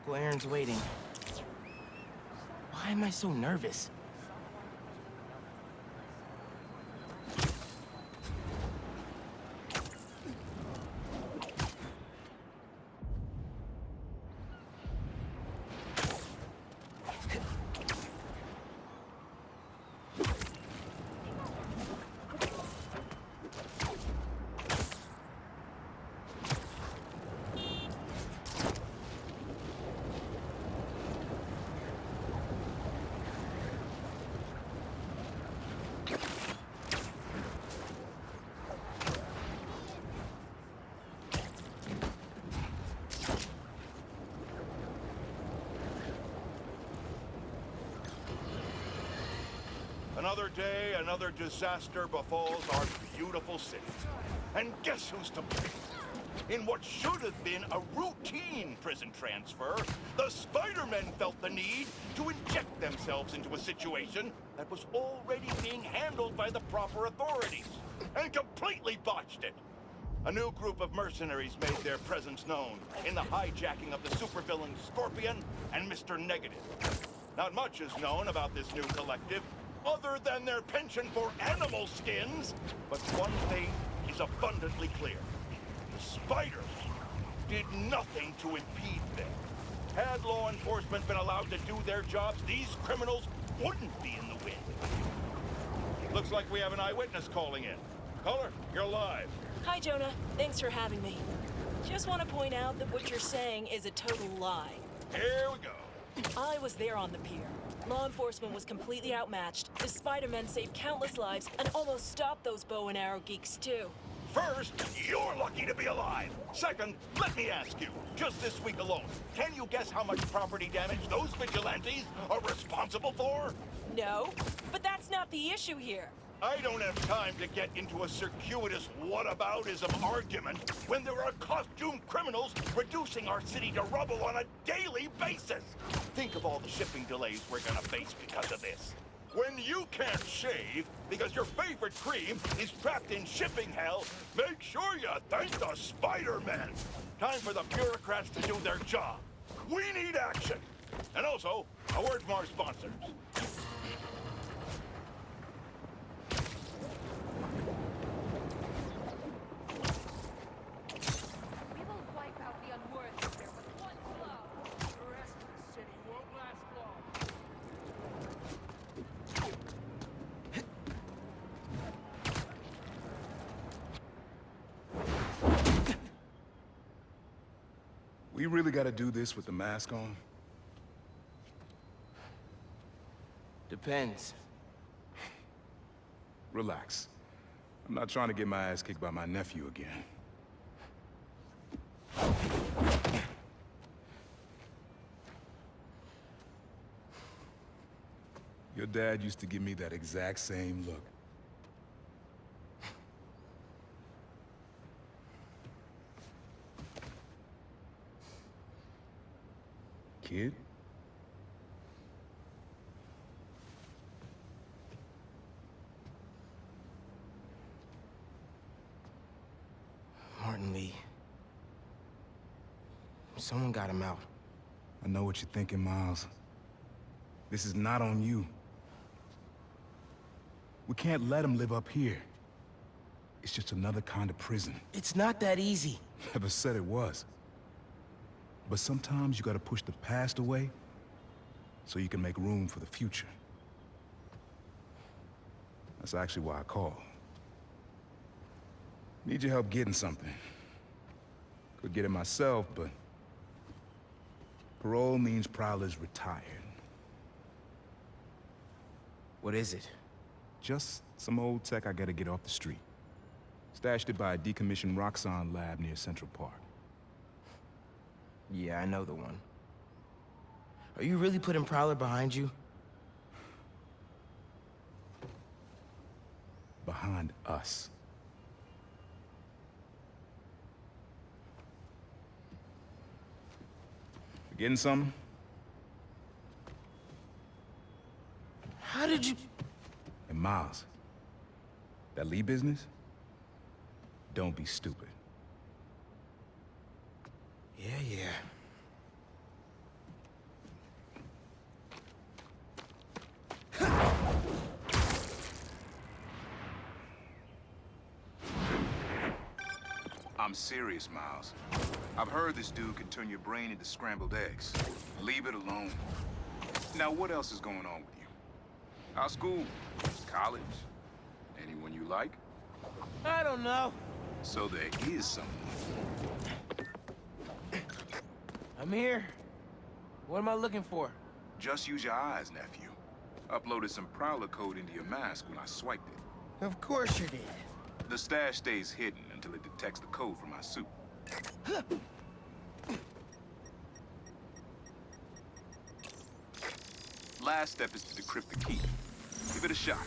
Uncle Aaron's waiting. Why am I so nervous? Another day, another disaster befalls our beautiful city. And guess who's to blame? In what should have been a routine prison transfer, the Spider-Men felt the need to inject themselves into a situation that was already being handled by the proper authorities, and completely botched it. A new group of mercenaries made their presence known in the hijacking of the supervillain Scorpion and Mr. Negative. Not much is known about this new collective, other than their penchant for animal skins, but one thing is abundantly clear. The Spider-Man did nothing to impede them. Had law enforcement been allowed to do their jobs, these criminals wouldn't be in the wind. Looks like we have an eyewitness calling in. Caller, you're live. Hi, Jonah. Thanks for having me. Just want to point out that what you're saying is a total lie. Here we go. I was there on the pier. Law enforcement was completely outmatched. The Spider-Men saved countless lives and almost stopped those bow and arrow geeks, too. First, you're lucky to be alive. Second, let me ask you, just this week alone, can you guess how much property damage those vigilantes are responsible for? No, but that's not the issue here. I don't have time to get into a circuitous whataboutism argument when there are costumed criminals reducing our city to rubble on a daily basis. Think of all the shipping delays we're gonna face because of this. When you can't shave because your favorite cream is trapped in shipping hell, make sure you thank the Spider-Man. Time for the bureaucrats to do their job. We need action. And also, a word from our sponsors. We really gotta do this with the mask on? Depends. Relax. I'm not trying to get my ass kicked by my nephew again. Your dad used to give me that exact same look. Kid? Martin Lee. Someone got him out. I know what you're thinking, Miles. This is not on you. We can't let him live up here. It's just another kind of prison. It's not that easy. Never said it was. But sometimes you gotta push the past away so you can make room for the future. That's actually why I called. Need your help getting something. Could get it myself, but parole means Prowler's retired. What is it? Just some old tech I gotta get off the street. Stashed it by a decommissioned Roxxon lab near Central Park. Yeah, I know the one. Are you really putting Prowler behind you? Behind us. You getting something? How did you... And Miles, that Lee business? Don't be stupid. Yeah. I'm serious, Miles. I've heard this dude can turn your brain into scrambled eggs. Leave it alone. Now, what else is going on with you? How's school? College? Anyone you like? I don't know. So there is someone. I'm here. What am I looking for? Just use your eyes, nephew. Uploaded some Prowler code into your mask when I swiped it. Of course you did. The stash stays hidden until it detects the code from my suit. Last step is to decrypt the key. Give it a shot.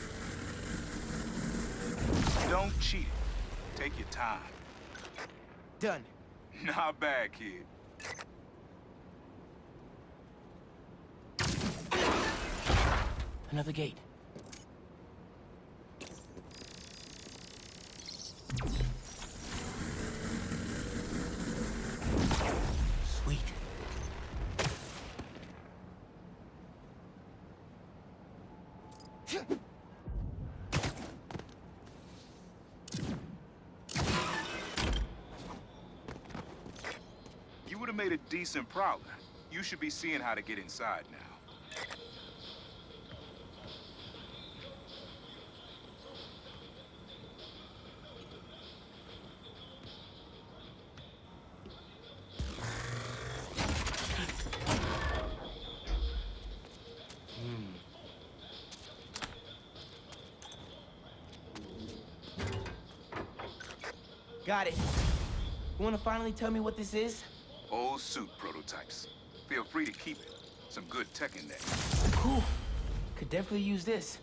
Don't cheat it. Take your time. Done. Not bad, kid. Another gate. Sweet. You would have made a decent Prowler. You should be seeing how to get inside now. Got it. You wanna finally tell me what this is? Old suit prototypes. Feel free to keep it. Some good tech in there. Cool. Could definitely use this.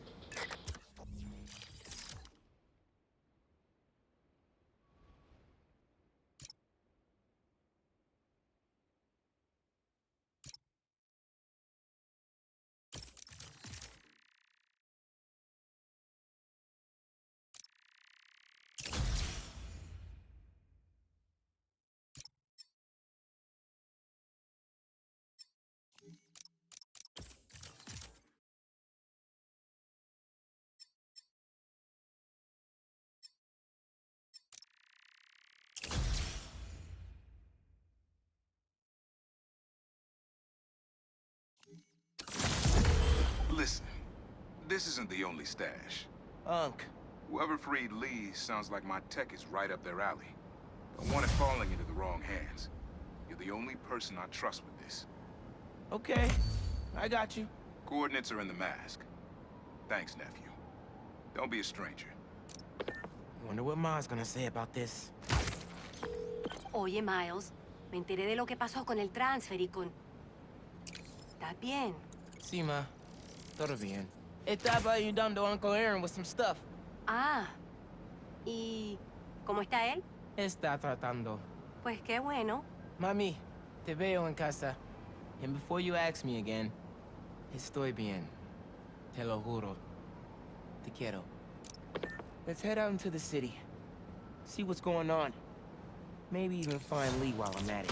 Listen, this isn't the only stash. Unc. Whoever freed Lee sounds like my tech is right up their alley. Don't want it falling into the wrong hands. You're the only person I trust with this. Okay. I got you. Coordinates are in the mask. Thanks, nephew. Don't be a stranger. Wonder what Ma's gonna say about this. Oye, Miles, me enteré de lo que pasó con el transfer y con... ¿Estás bien? Sí, Ma. Todo bien. Estaba ayudando a Uncle Aaron with some stuff. Ah, ¿y cómo está él? Está tratando. Pues qué bueno. Mami, te veo en casa. And before you ask me again, estoy bien. Te lo juro. Te quiero. Let's head out into the city. See what's going on. Maybe even find Lee while I'm at it.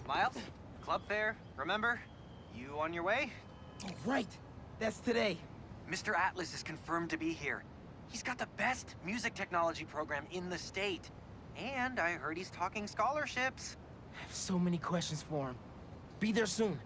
Miles, club fair, remember? You on your way? Oh, right. That's today. Mr. Atlas is confirmed to be here. He's got the best music technology program in the state. And I heard he's talking scholarships. I have so many questions for him. Be there soon.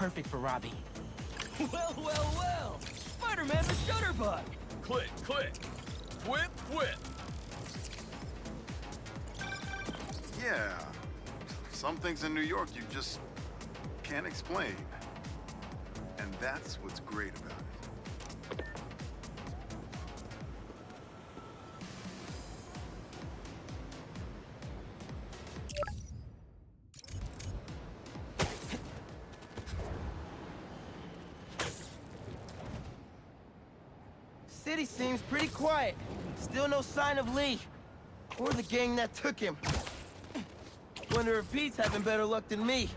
perfect for Robbie. Well, well, well! Spider-Man the Shutterbug! Click, click. Whip, whip. Yeah. Some things in New York you just can't explain. And that's what's great about it. City seems pretty quiet. Still no sign of Lee. Or the gang that took him. Wonder if Pete's having better luck than me.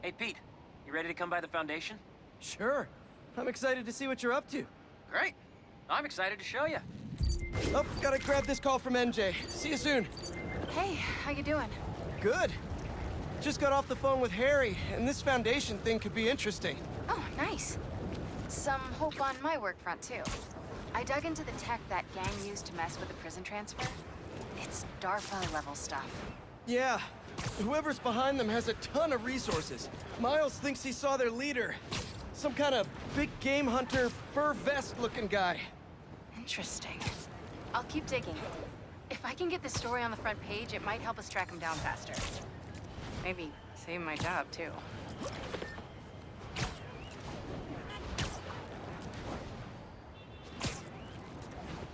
Hey, Pete, you ready to come by the Foundation? Sure. I'm excited to see what you're up to. Great. I'm excited to show you. Oh, gotta grab this call from MJ. See you soon. Hey, how you doing? Good. Just got off the phone with Harry, and this Foundation thing could be interesting. Oh, nice. Some hope on my work front, too. I dug into the tech that gang used to mess with the prison transfer. It's DARPA-level stuff. Yeah. Whoever's behind them has a ton of resources. Miles thinks he saw their leader. Some kind of big game hunter, fur vest-looking guy. Interesting. I'll keep digging. If I can get this story on the front page, it might help us track him down faster. Maybe save my job, too.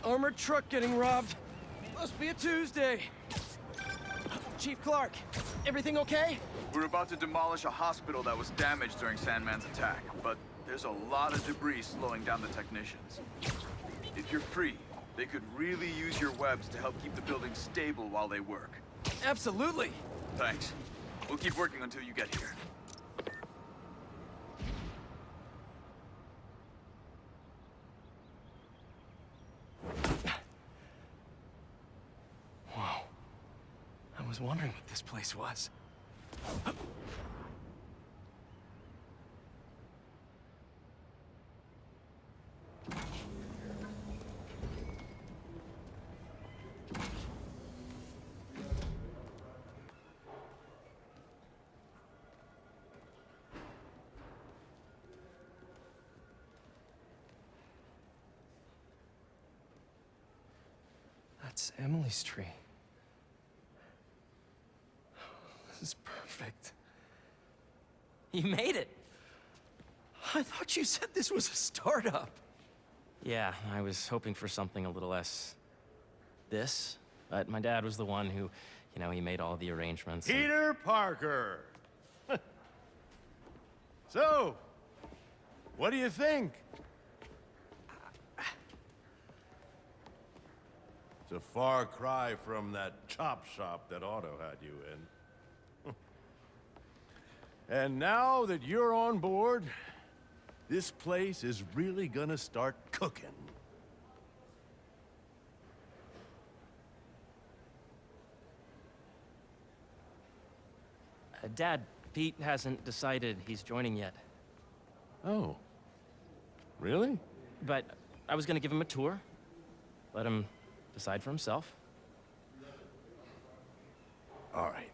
Armored truck getting robbed. Must be a Tuesday. Chief Clark, everything okay? We're about to demolish a hospital that was damaged during Sandman's attack, but there's a lot of debris slowing down the technicians. If you're free, they could really use your webs to help keep the building stable while they work. Absolutely. Thanks. We'll keep working until you get here. Whoa. I was wondering what this place was. That's Emily's tree. This is perfect. You made it! I thought you said this was a startup. Yeah, I was hoping for something a little less... this, but my dad was the one who, he made all the arrangements. and- Peter Parker! So, what do you think? It's a far cry from that chop shop that Otto had you in. And now that you're on board, this place is really gonna start cooking. Dad, Pete hasn't decided he's joining yet. Oh. Really? But I was gonna give him a tour. Let him decide for himself. All right.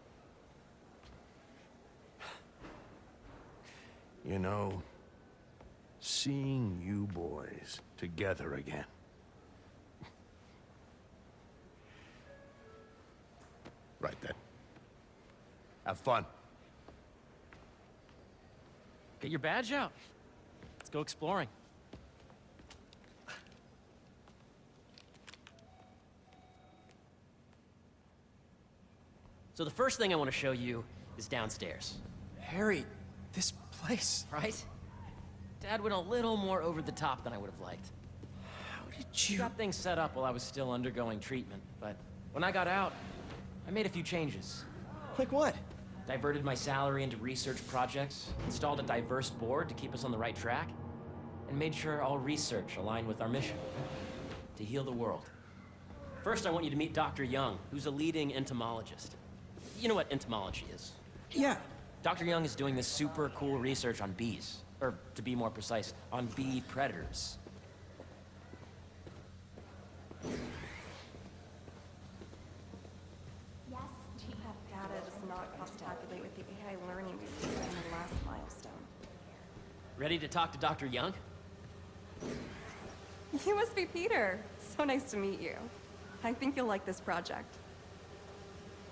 You know, seeing you boys together again. Right then. Have fun. Get your badge out. Let's go exploring. So the first thing I want to show you is downstairs. Harry, this place. Right? Dad went a little more over the top than I would have liked. How did We you... got things set up while I was still undergoing treatment, but when I got out, I made a few changes. Like what? Diverted my salary into research projects, installed a diverse board to keep us on the right track, and made sure all research aligned with our mission, to heal the world. First, I want you to meet Dr. Young, who's a leading entomologist. You know what entomology is? Yeah. Dr. Young is doing this super cool research on bees. Or, to be more precise, on bee predators. Yes, that data does not cross-tabulate with the AI learning we see in the last milestone. Ready to talk to Dr. Young? You must be Peter. So nice to meet you. I think you'll like this project.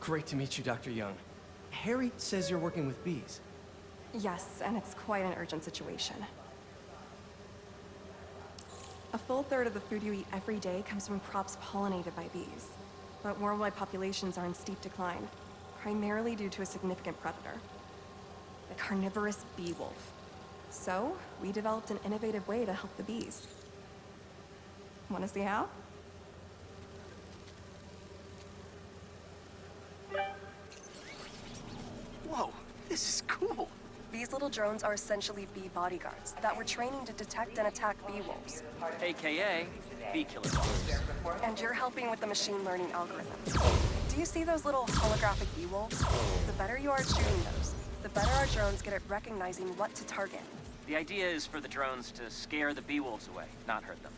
Great to meet you, Dr. Young. Harry says you're working with bees. Yes, and it's quite an urgent situation. A full third of the food you eat every day comes from crops pollinated by bees. But worldwide populations are in steep decline, primarily due to a significant predator, the carnivorous bee wolf. So, we developed an innovative way to help the bees. Want to see how? Whoa, this is cool. These little drones are essentially bee bodyguards that we're training to detect and attack bee wolves. AKA, bee killer dogs. And you're helping with the machine learning algorithm. Do you see those little holographic bee wolves? The better you are at shooting those, the better our drones get at recognizing what to target. The idea is for the drones to scare the bee wolves away, not hurt them.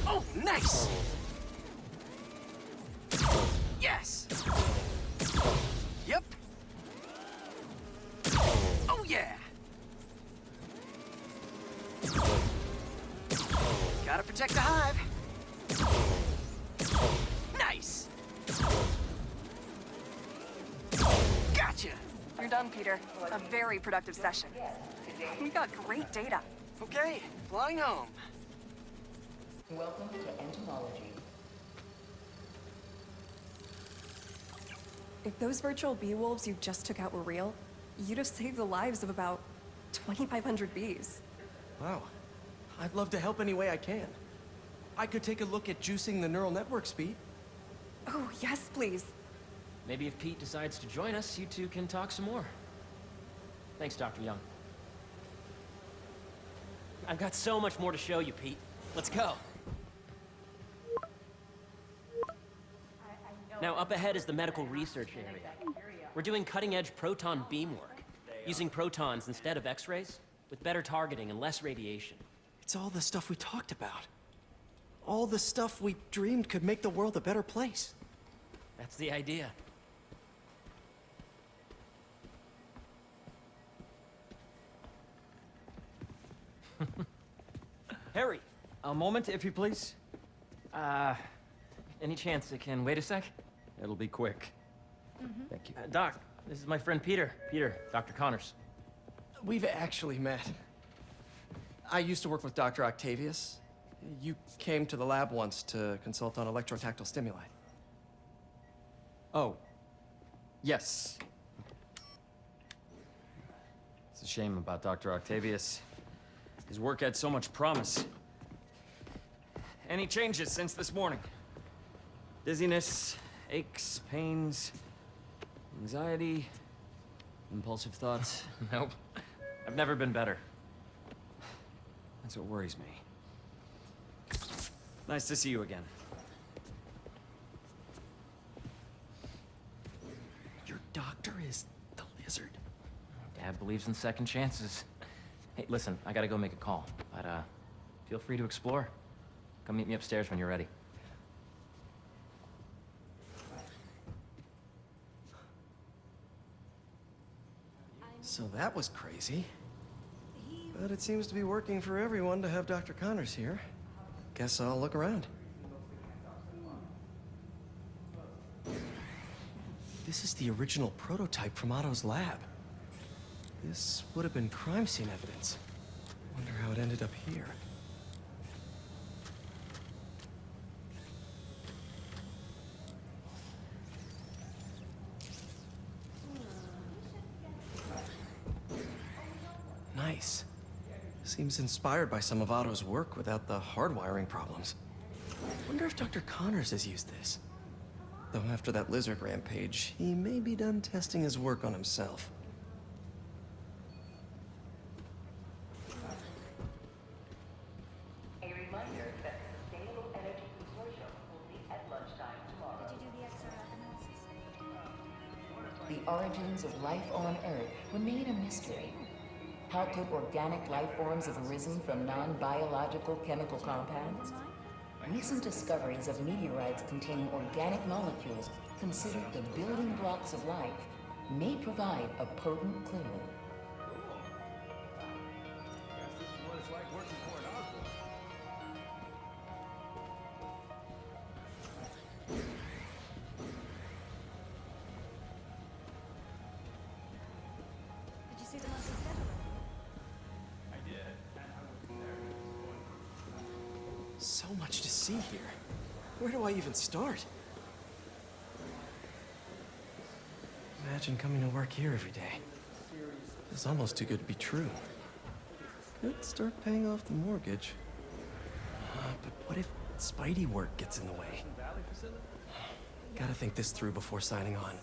Oh, nice! Yes! Yep! Oh, yeah! Gotta protect the hive. Nice! Gotcha! You're done, Peter. A very productive session. We got great data. Okay, flying home. Welcome to entomology. If those virtual bee wolves you just took out were real, you'd have saved the lives of about 2,500 bees. Wow. I'd love to help any way I can. I could take a look at juicing the neural network speed. Oh, yes, please. Maybe if Pete decides to join us, you two can talk some more. Thanks, Dr. Young. I've got so much more to show you, Pete. Let's go. Now, up ahead is the medical research area. We're doing cutting-edge proton beam work, using protons instead of X-rays, with better targeting and less radiation. It's all the stuff we talked about. All the stuff we dreamed could make the world a better place. That's the idea. Harry! A moment, if you please. Any chance it can wait a sec? It'll be quick. Thank you. Doc, this is my friend Peter. Peter, Dr. Connors. We've actually met. I used to work with Dr. Octavius. You came to the lab once to consult on electrotactile stimuli. Oh. Yes. It's a shame about Dr. Octavius. His work had so much promise. Any changes since this morning? Dizziness, aches, pains, anxiety, impulsive thoughts? Nope. I've never been better. That's what worries me. Nice to see you again. Your doctor is the lizard. Dad believes in second chances. Hey, listen, I gotta go make a call, but feel free to explore. Come meet me upstairs when you're ready. So that was crazy. But it seems to be working for everyone to have Dr. Connors here. Guess I'll look around. This is the original prototype from Otto's lab. This would have been crime scene evidence. Wonder how it ended up here. Nice. Seems inspired by some of Otto's work without the hardwiring problems. Wonder if Dr. Connors has used this. Though after that lizard rampage, he may be done testing his work on himself. the origins of life on Earth remain a mystery. How could organic life forms have arisen from non-biological chemical compounds? Recent discoveries of meteorites containing organic molecules considered the building blocks of life may provide a potent clue. Did you see the monthly schedule? So much to see here. Where do I even start? Imagine coming to work here every day. It's almost too good to be true. Could start paying off the mortgage. But what if Spidey work gets in the way? Gotta think this through before signing on.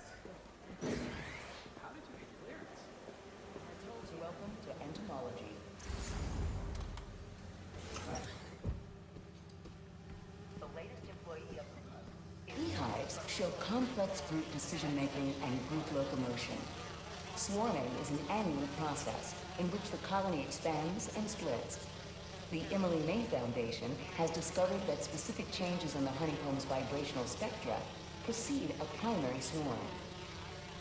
Welcome to entomology. Beehives show complex group decision-making and group locomotion. Swarming is an annual process in which the colony expands and splits. The Emily May Foundation has discovered that specific changes in the honeycomb's vibrational spectra precede a primary swarm.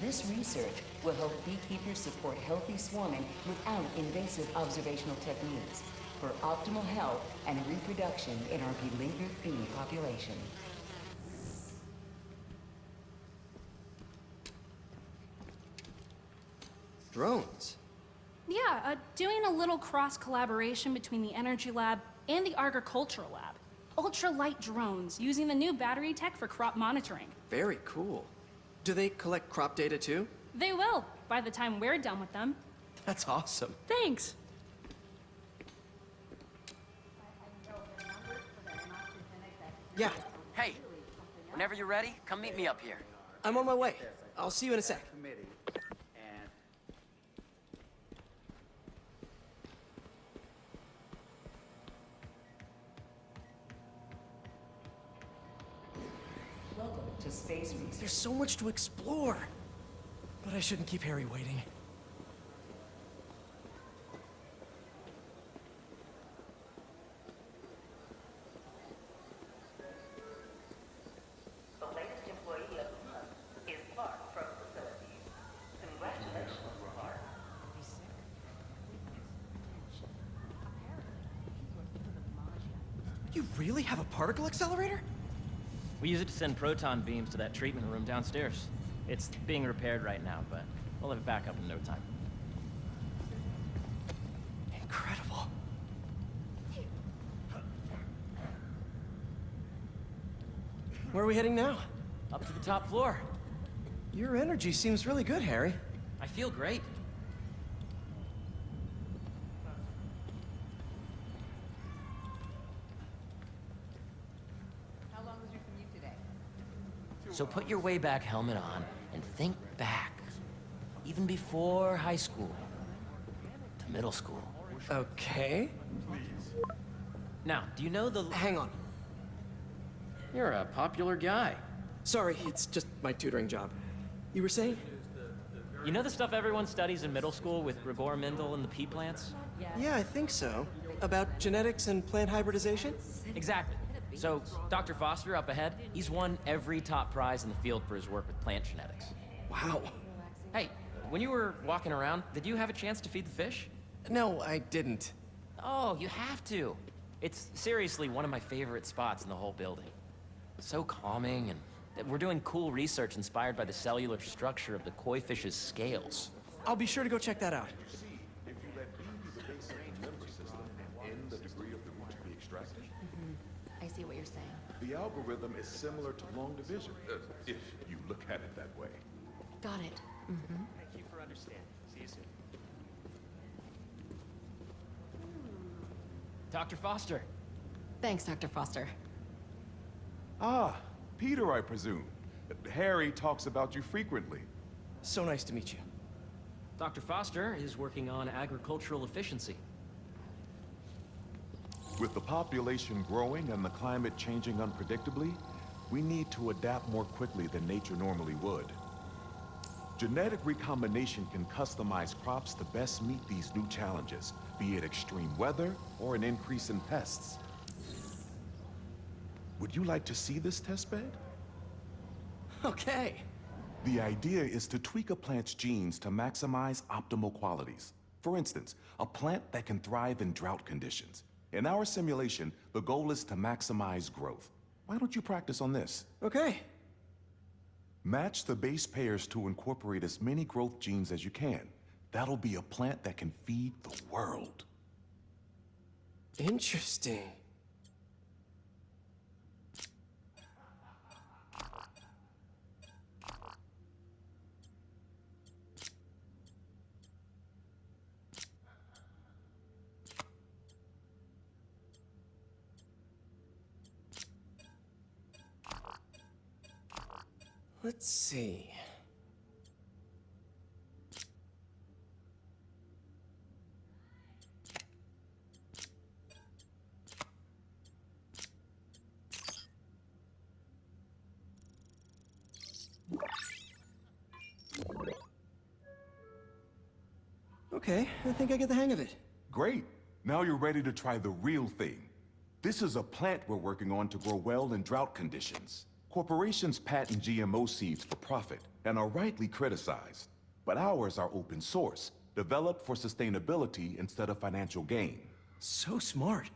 This research will help beekeepers support healthy swarming without invasive observational techniques for optimal health and reproduction in our beleaguered bee population. Drones? Yeah, doing a little cross-collaboration between the Energy Lab and the Agricultural Lab. Ultralight drones, using the new battery tech for crop monitoring. Very cool. Do they collect crop data too? They will, by the time we're done with them. That's awesome. Thanks! Yeah, Hey, whenever you're ready, come meet me up here. I'm on my way. I'll see you in a sec. Welcome to Space Research. There's so much to explore. But I shouldn't keep Harry waiting. The latest employee of the month is Clark from Facilities. Congratulations, Clark. You really have a particle accelerator? We use it to send proton beams to that treatment room downstairs. It's being repaired right now, but we'll have it back up in no time. Incredible. Where are we heading now? Up to the top floor. Your energy seems really good, Harry. I feel great. How long was your commute today? So put your way back helmet on and think back. Even before high school. To middle school. Okay. Now, do you know the... Hang on. You're a popular guy. Sorry, it's just my tutoring job. You were saying? You know the stuff everyone studies in middle school with Gregor Mendel and the pea plants? Yeah, I think so. About genetics and plant hybridization? Exactly. So, Dr. Foster up ahead, he's won every top prize in the field for his work with plant genetics. Wow. Hey, when you were walking around, did you have a chance to feed the fish? No, I didn't. Oh, you have to. It's seriously one of my favorite spots in the whole building. So calming, and we're doing cool research inspired by the cellular structure of the koi fish's scales. I'll be sure to go check that out. If you let B be the base of the member system and N the degree of the root to be extracted, I see what you're saying. the algorithm is similar to long division, if you look at it that way. Got it. Thank you for understanding. See you soon. Dr. Foster. Thanks, Dr. Foster. Ah, Peter, I presume. Harry talks about you frequently. So nice to meet you. Dr. Foster is working on agricultural efficiency. With the population growing and the climate changing unpredictably, we need to adapt more quickly than nature normally would. Genetic recombination can customize crops to best meet these new challenges, be it extreme weather or an increase in pests. Would you like to see this testbed? Okay. The idea is to tweak a plant's genes to maximize optimal qualities. For instance, a plant that can thrive in drought conditions. In our simulation, the goal is to maximize growth. Why don't you practice on this? Okay. Match the base pairs to incorporate as many growth genes as you can. That'll be a plant that can feed the world. Interesting. Let's see. Okay, I think I get the hang of it. Great. Now you're ready to try the real thing. This is a plant we're working on to grow well in drought conditions. Corporations patent GMO seeds for profit and are rightly criticized. But ours are open source, developed for sustainability instead of financial gain. So smart.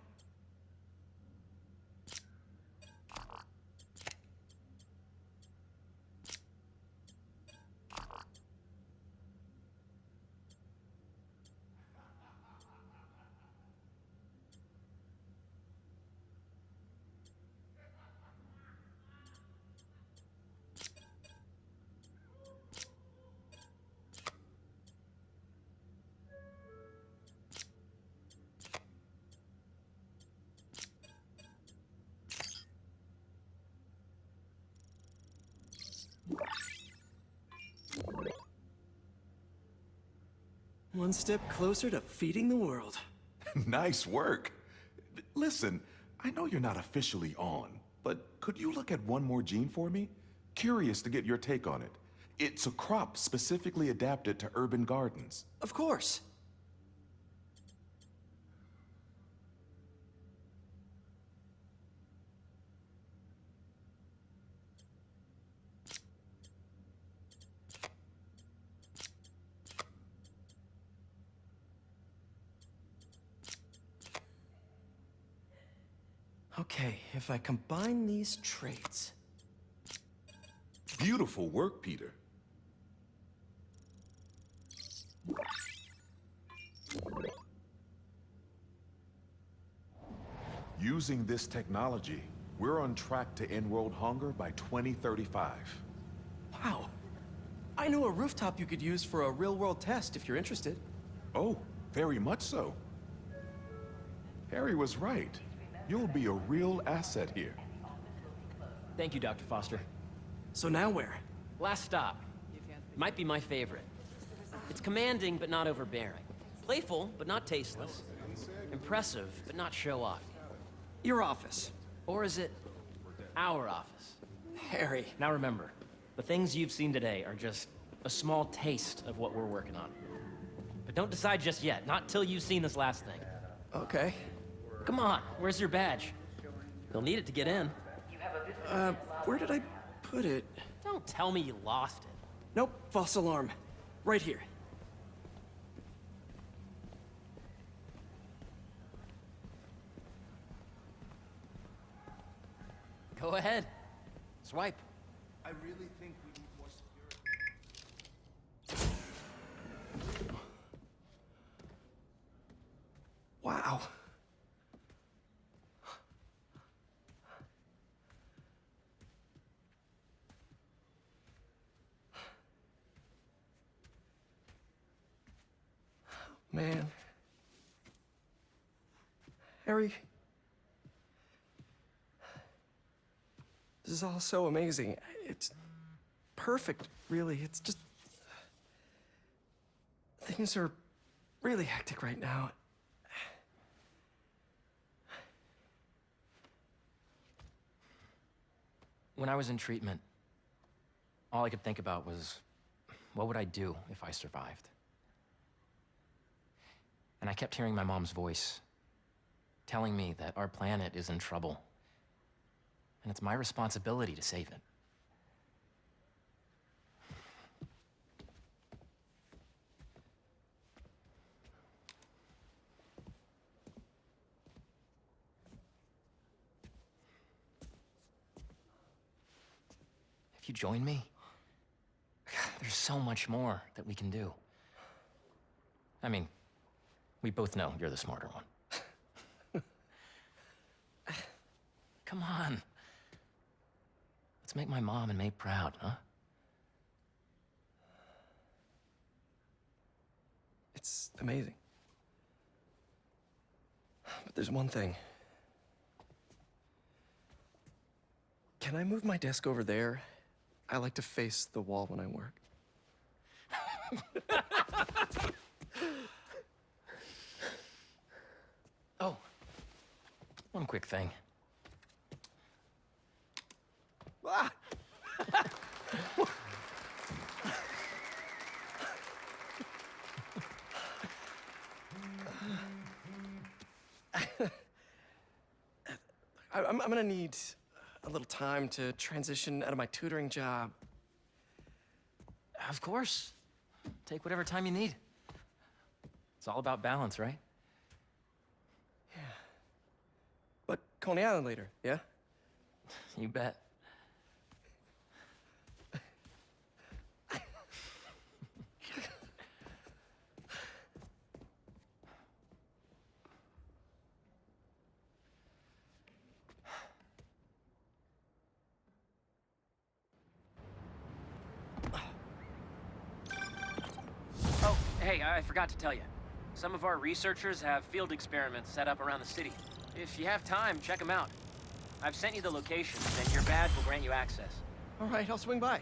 One step closer to feeding the world. Nice work. Listen, I know you're not officially on, but could you look at one more gene for me? Curious to get your take on it. It's a crop specifically adapted to urban gardens. Of course. Okay, if I combine these traits... Beautiful work, Peter. Using this technology, we're on track to end world hunger by 2035. Wow. I know a rooftop you could use for a real-world test if you're interested. Oh, very much so. Harry was right. You'll be a real asset here. Thank you, Dr. Foster. So now where? Last stop. Might be my favorite. It's commanding, but not overbearing. Playful, but not tasteless. Impressive, but not show-off. Your office. Or is it our office? Harry. Now remember, the things you've seen today are just a small taste of what we're working on. But don't decide just yet, not till you've seen this last thing. Okay. Come on, where's your badge? You'll need it to get in. Where did I put it? Don't tell me you lost it. Nope, false alarm. Right here. Go ahead. Swipe. I really think we need more security. Wow. Man. Harry. This is all so amazing. It's perfect, really. It's just... Things are really hectic right now. When I was in treatment, all I could think about was what would I do if I survived? And I kept hearing my mom's voice, telling me that our planet is in trouble, and it's my responsibility to save it. If you join me, there's so much more that we can do. I mean, we both know you're the smarter one. Come on. Let's make my mom and May proud, huh? It's amazing. But there's one thing. Can I move my desk over there? I like to face the wall when I work. Oh, one quick thing. Ah! I'm gonna need a little time to transition out of my tutoring job. Of course. Take whatever time you need. It's all about balance, right? Yeah. But Coney Island later, yeah? You bet. Oh, hey, I forgot to tell you. Some of our researchers have field experiments set up around the city. If you have time, check them out. I've sent you the locations, and your badge will grant you access. All right, I'll swing by.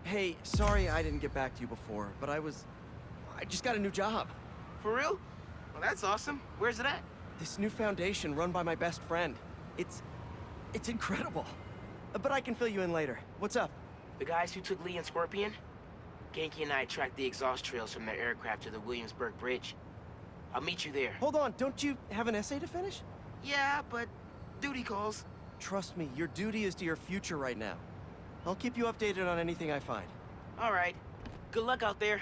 Hey, sorry I didn't get back to you before, but I just got a new job. For real? Well, that's awesome. Where's it at? This new foundation run by my best friend. It's incredible. But I can fill you in later. What's up? The guys who took Lee and Scorpion? Genki and I tracked the exhaust trails from their aircraft to the Williamsburg Bridge. I'll meet you there. Hold on, don't you have an essay to finish? Yeah, but duty calls. Trust me, your duty is to your future right now. I'll keep you updated on anything I find. All right. Good luck out there.